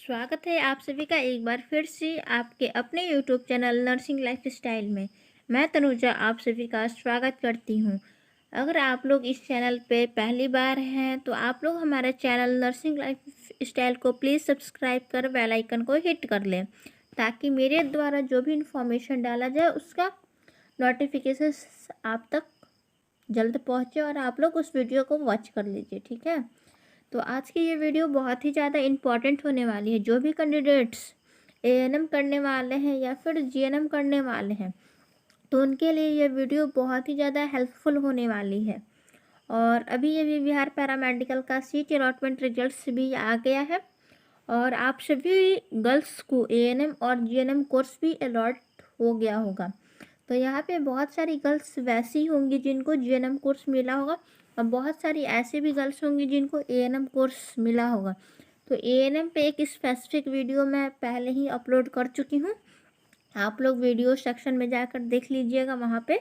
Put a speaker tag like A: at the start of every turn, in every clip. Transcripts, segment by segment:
A: स्वागत है आप सभी का एक बार फिर से आपके अपने यूट्यूब चैनल नर्सिंग लाइफस्टाइल में। मैं तनुजा आप सभी का स्वागत करती हूं। अगर आप लोग इस चैनल पे पहली बार हैं तो आप लोग हमारे चैनल नर्सिंग लाइफस्टाइल को प्लीज़ सब्सक्राइब कर बेल आइकन को हिट कर लें, ताकि मेरे द्वारा जो भी इंफॉर्मेशन डाला जाए उसका नोटिफिकेशन आप तक जल्द पहुँचे और आप लोग उस वीडियो को वॉच कर लीजिए। ठीक है, तो आज की ये वीडियो बहुत ही ज़्यादा इम्पॉर्टेंट होने वाली है। जो भी कैंडिडेट्स एएनएम करने वाले हैं या फिर जीएनएम करने वाले हैं, तो उनके लिए ये वीडियो बहुत ही ज़्यादा हेल्पफुल होने वाली है। और अभी ये भी बिहार पैरामेडिकल का सीट अलॉटमेंट रिजल्ट्स भी आ गया है और आप सभी गर्ल्स को एएनएम और जीएनएम कोर्स भी अलॉट हो गया होगा। तो यहाँ पे बहुत सारी गर्ल्स वैसी होंगी जिनको जीएनएम कोर्स मिला होगा और बहुत सारी ऐसे भी गर्ल्स होंगी जिनको एएनएम कोर्स मिला होगा। तो एएनएम पे एक स्पेसिफिक वीडियो मैं पहले ही अपलोड कर चुकी हूँ, आप लोग वीडियो सेक्शन में जाकर देख लीजिएगा। वहाँ पे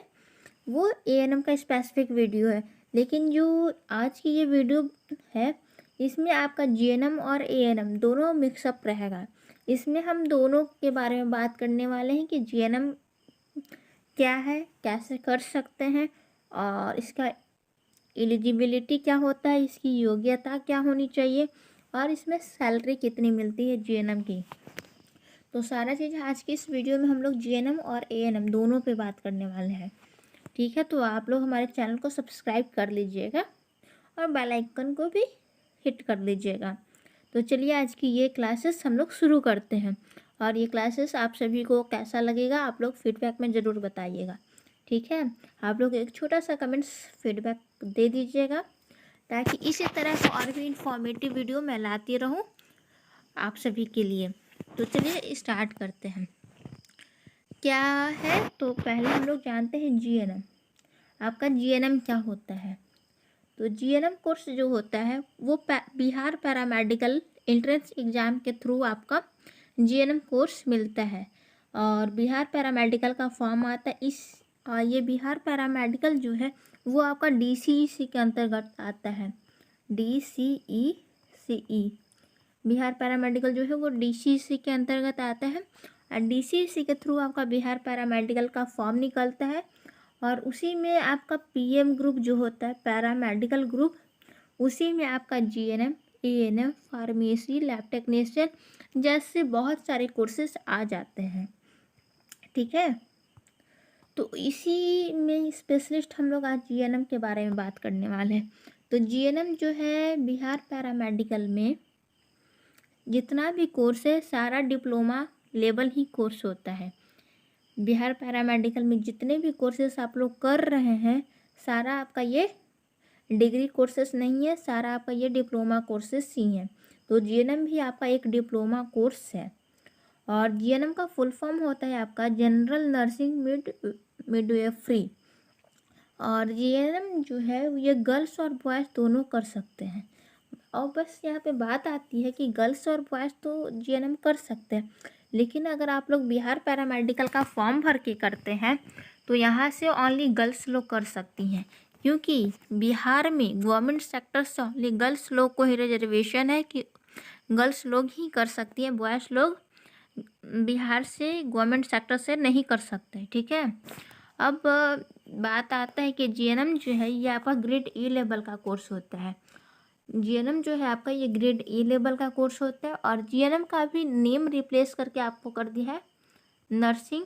A: वो एएनएम का स्पेसिफिक वीडियो है, लेकिन जो आज की ये वीडियो है इसमें आपका जीएनएम और एएनएम दोनों मिक्सअप रहेगा। इसमें हम दोनों के बारे में बात करने वाले हैं कि जीएनएम क्या है, कैसे कर सकते हैं और इसका एलिजिबिलिटी क्या होता है, इसकी योग्यता क्या होनी चाहिए और इसमें सैलरी कितनी मिलती है जीएनएम की। तो सारा चीज़ आज की इस वीडियो में हम लोग जीएनएम और एएनएम दोनों पे बात करने वाले हैं। ठीक है, तो आप लोग हमारे चैनल को सब्सक्राइब कर लीजिएगा और बेल आइकन को भी हिट कर लीजिएगा। तो चलिए आज की ये क्लासेस हम लोग शुरू करते हैं और ये क्लासेस आप सभी को कैसा लगेगा आप लोग फीडबैक में ज़रूर बताइएगा। ठीक है, आप लोग एक छोटा सा कमेंट्स फीडबैक दे दीजिएगा, ताकि इसी तरह से और भी इंफॉर्मेटिव वीडियो मैं लाती रहूं आप सभी के लिए। तो चलिए स्टार्ट करते हैं। क्या है, तो पहले हम लोग जानते हैं जीएनएम। आपका जीएनएम क्या होता है? तो जीएनएम कोर्स जो होता है वो बिहार पैरामेडिकल एंट्रेंस एग्ज़ाम के थ्रू आपका जीएनएम कोर्स मिलता है और बिहार पैरामेडिकल का फॉर्म आता है। ये बिहार पैरामेडिकल जो है वो आपका डीसीईसी के अंतर्गत आता है। डीसीईसी बिहार पैरामेडिकल जो है वो डीसीईसी के अंतर्गत आता है और डीसीईसी के थ्रू आपका बिहार पैरामेडिकल का फॉर्म निकलता है और उसी में आपका पीएम ग्रुप जो होता है पैरामेडिकल ग्रुप, उसी में आपका GNM, ANM, pharmacy, lab technician जैसे बहुत सारे कोर्सेज आ जाते हैं। ठीक है, तो इसी में स्पेशलिस्ट हम लोग आज जीएनएम के बारे में बात करने वाले हैं। तो जीएनएम जो है बिहार पैरामेडिकल में जितना भी कोर्स है सारा डिप्लोमा लेवल ही कोर्स होता है। बिहार पैरामेडिकल में जितने भी कोर्सेस आप लोग कर रहे हैं सारा आपका ये डिग्री कोर्सेस नहीं है, सारा आपका ये डिप्लोमा कोर्सेस ही हैं। तो जीएनएम भी आपका एक डिप्लोमा कोर्स है और जीएनएम का फुल फॉर्म होता है आपका जनरल नर्सिंग मिडवाइफरी। और जीएनएम जो है ये गर्ल्स और बॉयज़ दोनों कर सकते हैं। और बस यहाँ पे बात आती है कि गर्ल्स और बॉयज़ तो जीएनएम कर सकते हैं, लेकिन अगर आप लोग बिहार पैरामेडिकल का फॉर्म भर के करते हैं तो यहाँ से ओनली गर्ल्स लोग कर सकती हैं, क्योंकि बिहार में गवर्नमेंट सेक्टर से ओनली गर्ल्स लोग को ही रिजर्वेशन है कि गर्ल्स लोग ही कर सकती हैं, बॉयज़ लोग बिहार से गवर्नमेंट सेक्टर से नहीं कर सकते। ठीक है, अब बात आता है कि जीएनएम जो है ये आपका ग्रेड ए लेवल का कोर्स होता है। जीएनएम जो है आपका ये ग्रेड ए लेवल का कोर्स होता है और जीएनएम का भी नेम रिप्लेस करके आपको कर दिया है नर्सिंग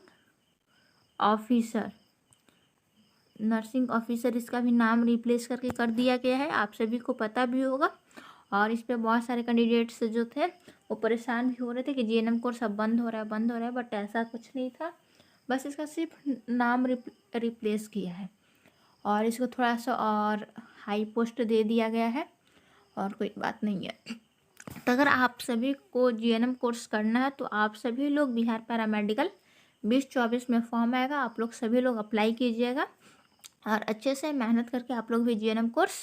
A: ऑफिसर। नर्सिंग ऑफिसर इसका भी नाम रिप्लेस करके कर दिया गया है, आप सभी को पता भी होगा। और इस पर बहुत सारे कैंडिडेट्स जो थे वो परेशान भी हो रहे थे कि जीएनएम कोर्स अब बंद हो रहा है, बट ऐसा कुछ नहीं था, बस इसका सिर्फ नाम रिप्लेस किया है और इसको थोड़ा सा और हाई पोस्ट दे दिया गया है और कोई बात नहीं है। तो अगर आप सभी को जीएनएम कोर्स करना है तो आप सभी लोग बिहार पैरामेडिकल 2024 में फॉर्म आएगा, आप लोग सभी लोग अप्लाई कीजिएगा और अच्छे से मेहनत करके आप लोग भी जीएनएम कोर्स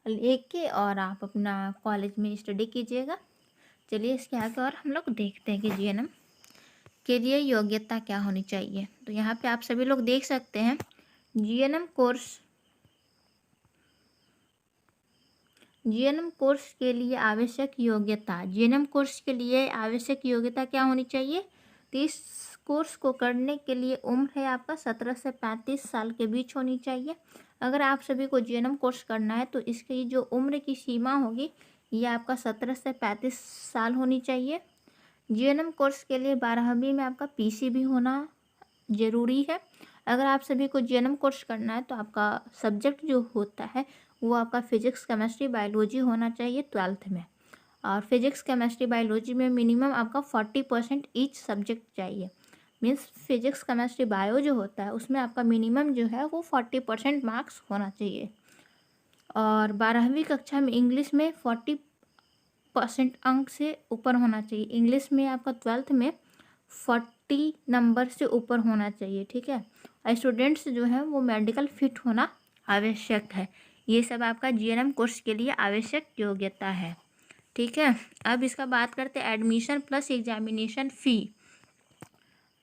A: लेके और आप अपना कॉलेज में स्टडी कीजिएगा। चलिए इसके आगे और हम लोग देखते हैं कि जीएनएम के लिए योग्यता क्या होनी चाहिए। तो यहाँ पे आप सभी लोग देख सकते हैं जीएनएम कोर्स जीएनएम कोर्स के लिए आवश्यक योग्यता। जीएनएम कोर्स के लिए आवश्यक योग्यता क्या होनी चाहिए? तो इस कोर्स को करने के लिए उम्र है आपका 17 से 35 साल के बीच होनी चाहिए। अगर आप सभी को जीएनएम कोर्स करना है तो इसकी जो उम्र की सीमा होगी ये आपका 17 से 35 साल होनी चाहिए। जीएनएम कोर्स के लिए 12वीं में आपका पीसी होना ज़रूरी है। अगर आप सभी को जीएनएम कोर्स करना है तो आपका सब्जेक्ट जो होता है वो आपका फिजिक्स केमिस्ट्री बायोलॉजी होना चाहिए 12th में। और फिजिक्स केमिस्ट्री बायोलॉजी में मिनिमम आपका 40% ईच सब्जेक्ट चाहिए। मीन्स फिजिक्स केमिस्ट्री बायो जो होता है उसमें आपका मिनिमम जो है वो 40% मार्क्स होना चाहिए। और 12वीं कक्षा में इंग्लिश में 40% अंक से ऊपर होना चाहिए। इंग्लिश में आपका 12th में 40 नंबर से ऊपर होना चाहिए, ठीक है। और स्टूडेंट्स जो है वो मेडिकल फिट होना आवश्यक है। ये सब आपका जीएनएम कोर्स के लिए आवश्यक योग्यता है, ठीक है। अब इसका बात करते हैं एडमिशन प्लस एग्जामिनेशन फ़ी,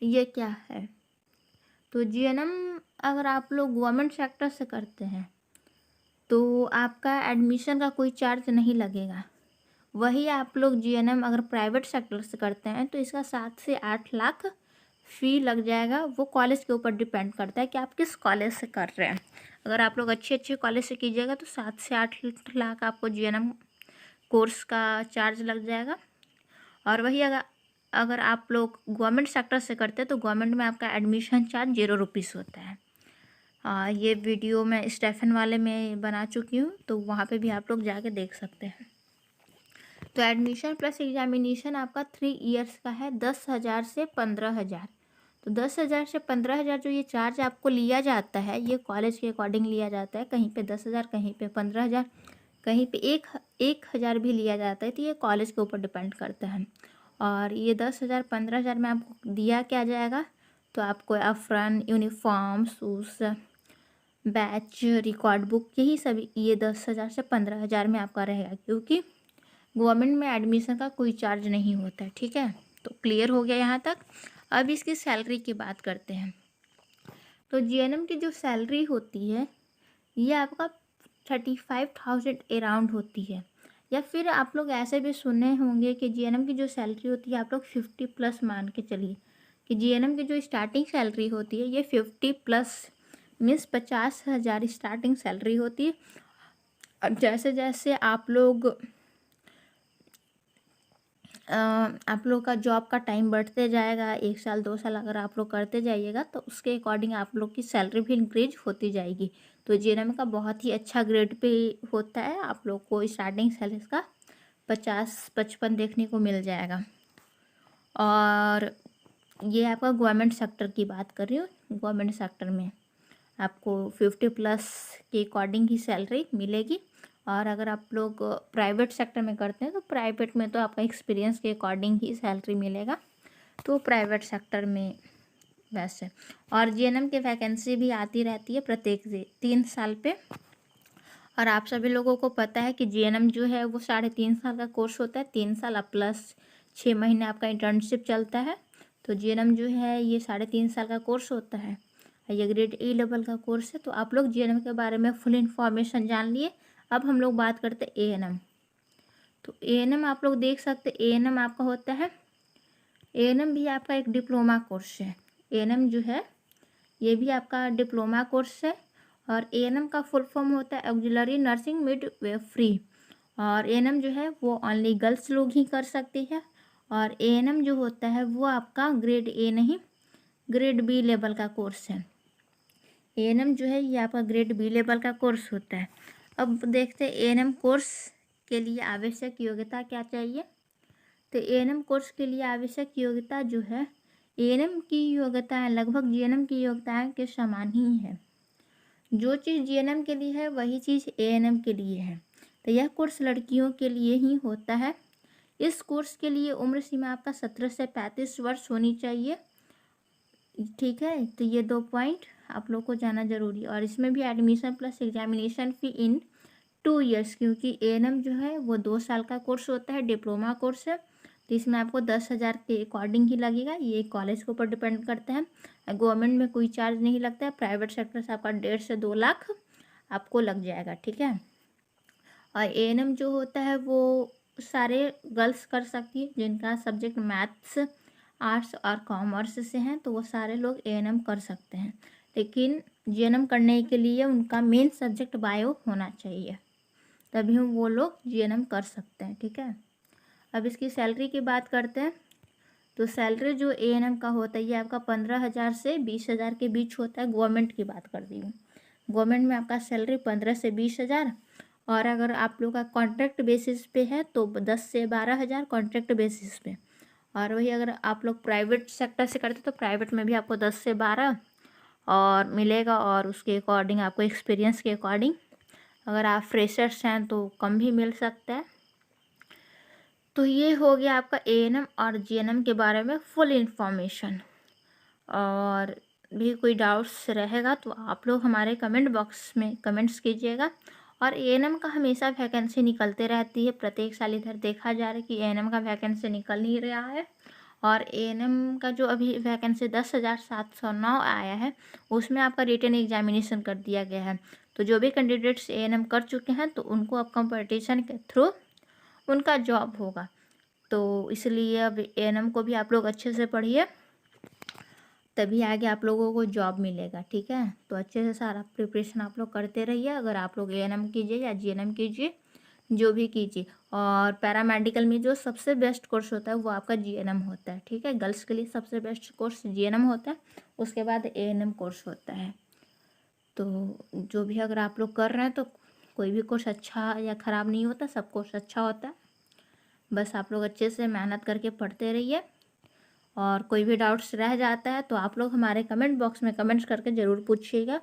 A: ये क्या है? तो जीएनएम अगर आप लोग गवर्नमेंट सेक्टर से करते हैं तो आपका एडमिशन का कोई चार्ज नहीं लगेगा। वही आप लोग जीएनएम अगर प्राइवेट सेक्टर से करते हैं तो इसका 7 से 8 लाख फ़ी लग जाएगा। वो कॉलेज के ऊपर डिपेंड करता है कि आप किस कॉलेज से कर रहे हैं। अगर आप लोग अच्छे कॉलेज से कीजिएगा तो 7 से 8 लाख आपको जीएनएम कोर्स का चार्ज लग जाएगा। और वही अगर आप लोग गवर्नमेंट सेक्टर से करते हैं तो गवर्नमेंट में आपका एडमिशन चार्ज 0 रुपीज़ होता है। ये वीडियो मैं स्टेफन वाले में बना चुकी हूँ तो वहाँ पे भी आप लोग जाके देख सकते हैं। तो एडमिशन प्लस एग्जामिनेशन आपका 3 इयर्स का है, 10,000 से 15,000। तो 10,000 से 15,000 जो ये चार्ज आपको लिया जाता है ये कॉलेज के अकॉर्डिंग लिया जाता है। कहीं पे 10,000, कहीं पे 15,000, कहीं पे 1,000 भी लिया जाता है। तो ये कॉलेज के ऊपर डिपेंड करता है। और ये 10,000 15,000 में आपको दिया क्या जाएगा? तो आपको apron, uniform, shoes, badge, record book, यही सब ये 10,000 से 15,000 में आपका रहेगा, क्योंकि गवर्नमेंट में एडमिशन का कोई चार्ज नहीं होता है, ठीक है। तो क्लियर हो गया यहाँ तक। अब इसकी सैलरी की बात करते हैं। तो जीएनएम की जो सैलरी होती है ये आपका 35,000 अराउंड होती है। या फिर आप लोग ऐसे भी सुने होंगे कि जीएनएम की जो सैलरी होती है आप लोग 50+ मान के चलिए कि जीएनएम की जो स्टार्टिंग सैलरी होती है ये 50+ मीन्स 50,000 स्टार्टिंग सैलरी होती है। अब जैसे जैसे आप लोग का जॉब का टाइम बढ़ते जाएगा, 1 साल 2 साल अगर आप लोग करते जाइएगा तो उसके अकॉर्डिंग आप लोग की सैलरी भी इंक्रीज होती जाएगी। तो जीएनएम का बहुत ही अच्छा ग्रेड पे होता है। आप लोग को स्टार्टिंग सैलरी का 50-55 देखने को मिल जाएगा। और ये आपका गवर्नमेंट सेक्टर की बात कर रही हूँ। गवर्नमेंट सेक्टर में आपको 50+ के अकॉर्डिंग ही सैलरी मिलेगी। और अगर आप लोग प्राइवेट सेक्टर में करते हैं तो प्राइवेट में तो आपका एक्सपीरियंस के अकॉर्डिंग ही सैलरी मिलेगा। तो प्राइवेट सेक्टर में वैसे। और जीएनएम की वैकेंसी भी आती रहती है प्रत्येक 3 साल पे। और आप सभी लोगों को पता है कि जीएनएम जो है वो 3.5 साल का कोर्स होता है। 3 साल प्लस 6 महीने आपका इंटर्नशिप चलता है। तो जीएनएम जो है ये 3.5 साल का कोर्स होता है। ये ग्रेड ए लेवल का कोर्स है। तो आप लोग जीएनएम के बारे में फुल इन्फॉर्मेशन जान लिए। अब हम लोग बात करते हैं एएनएम। तो एएनएम आप लोग देख सकते हैं, एएनएम आपका होता है, एएनएम भी आपका एक डिप्लोमा कोर्स है। एएनएम जो है ये भी आपका डिप्लोमा कोर्स है। और एएनएम का फुल फॉर्म होता है ऑक्सिलरी नर्सिंग मिडवाइफरी। और एएनएम जो है वो ओनली गर्ल्स लोग ही कर सकती है। और एएनएम जो होता है वो आपका ग्रेड ए नहीं, ग्रेड बी लेवल का कोर्स है। एएनएम जो है ये आपका ग्रेड बी लेवल का कोर्स होता है। अब देखते हैं एएनएम कोर्स के लिए आवश्यक योग्यता क्या चाहिए। तो एएनएम कोर्स के लिए आवश्यक योग्यता जो है, एएनएम की योग्यताएं लगभग जीएनएम की योग्यताएं के समान ही है। जो चीज़ जीएनएम के लिए है वही चीज़ एएनएम के लिए है। तो यह कोर्स लड़कियों के लिए ही होता है। इस कोर्स के लिए उम्र सीमा आपका 17 से 35 वर्ष होनी चाहिए, ठीक है। तो ये 2 पॉइंट आप लोग को जाना जरूरी है। और इसमें भी एडमिशन प्लस एग्जामिनेशन फ़ी इन 2 इयर्स, क्योंकि एएनएम जो है वो 2 साल का कोर्स होता है, डिप्लोमा कोर्स है। तो इसमें आपको 10,000 के अकॉर्डिंग ही लगेगा। ये कॉलेज के ऊपर डिपेंड करता है। गवर्नमेंट में कोई चार्ज नहीं लगता है। प्राइवेट सेक्टर से आपका 1.5 से 2 लाख आपको लग जाएगा, ठीक है। और एएनएम जो होता है वो सारे गर्ल्स कर सकती है जिनका सब्जेक्ट मैथ्स, आर्ट्स और कॉमर्स से हैं, तो वो सारे लोग एएनएम कर सकते हैं। लेकिन जीएनएम करने के लिए उनका मेन सब्जेक्ट बायो होना चाहिए, तभी वो लोग जीएनएम कर सकते हैं। ठीक है, अब इसकी सैलरी की बात करते हैं। तो सैलरी जो एएनएम का होता है ये आपका 15,000 से 20,000 के बीच होता है। गवर्नमेंट की बात कर रही हूँ, गवर्नमेंट में आपका सैलरी 15 से 20,000, और अगर आप लोग का कॉन्ट्रैक्ट बेसिस पे है तो 10 से 12,000 कॉन्ट्रैक्ट बेसिस पे। और वही अगर आप लोग प्राइवेट सेक्टर से करते तो प्राइवेट में भी आपको 10 से 12 और मिलेगा, और उसके अकॉर्डिंग आपको एक्सपीरियंस के अकॉर्डिंग अगर आप फ्रेशर्स हैं तो कम भी मिल सकता है। तो ये हो गया आपका एएनएम और जीएनएम के बारे में फुल इन्फॉर्मेशन। और भी कोई डाउट्स रहेगा तो आप लोग हमारे कमेंट बॉक्स में कमेंट्स कीजिएगा। और एएनएम का हमेशा वैकेंसी निकलते रहती है, प्रत्येक साल इधर देखा जा रहा है कि एएनएम का वैकेंसी निकल नहीं रहा है। और एएनएम का जो अभी वैकेंसी 10,709 आया है उसमें आपका रिटन एग्जामिनेशन कर दिया गया है। तो जो भी कैंडिडेट्स एएनएम कर चुके हैं तो उनको अब कंपटीशन के थ्रू उनका जॉब होगा। तो इसलिए अब एएनएम को भी आप लोग अच्छे से पढ़िए, तभी आगे आप लोगों को जॉब मिलेगा। ठीक है, तो अच्छे से सारा प्रिपरेशन आप लोग करते रहिए। अगर आप लोग एएनएम कीजिए या जीएनएम कीजिए, जो भी कीजिए। और पैरामेडिकल में जो सबसे बेस्ट कोर्स होता है वो आपका जीएनएम होता है। ठीक है, गर्ल्स के लिए सबसे बेस्ट कोर्स जीएनएम होता है, उसके बाद एएनएम कोर्स होता है। तो जो भी अगर आप लोग कर रहे हैं तो कोई भी कोर्स अच्छा या ख़राब नहीं होता, सब कोर्स अच्छा होता है। बस आप लोग अच्छे से मेहनत करके पढ़ते रहिए। और कोई भी डाउट्स रह जाता है तो आप लोग हमारे कमेंट बॉक्स में कमेंट्स करके ज़रूर पूछिएगा।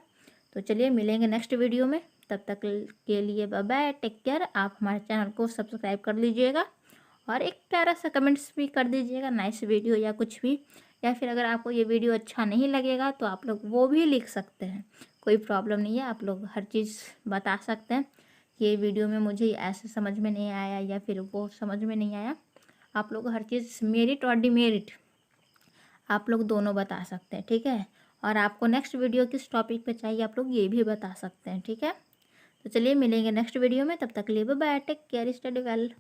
A: तो चलिए मिलेंगे नेक्स्ट वीडियो में, तब तक के लिए बाय बाय, टेक केयर। आप हमारे चैनल को सब्सक्राइब कर लीजिएगा और एक प्यारा सा कमेंट्स भी कर दीजिएगा, नाइस वीडियो या कुछ भी। या फिर अगर आपको ये वीडियो अच्छा नहीं लगेगा तो आप लोग वो भी लिख सकते हैं, कोई प्रॉब्लम नहीं है। आप लोग हर चीज़ बता सकते हैं कि ये वीडियो में मुझे ऐसे समझ में नहीं आया या फिर वो समझ में नहीं आया। आप लोग हर चीज़ मेरिट और डिमेरिट आप लोग दोनों बता सकते हैं। ठीक है, और आपको नेक्स्ट वीडियो किस टॉपिक पे चाहिए आप लोग ये भी बता सकते हैं। ठीक है, तो चलिए मिलेंगे नेक्स्ट वीडियो में, तब तक के लिए bye bye, take care, study well.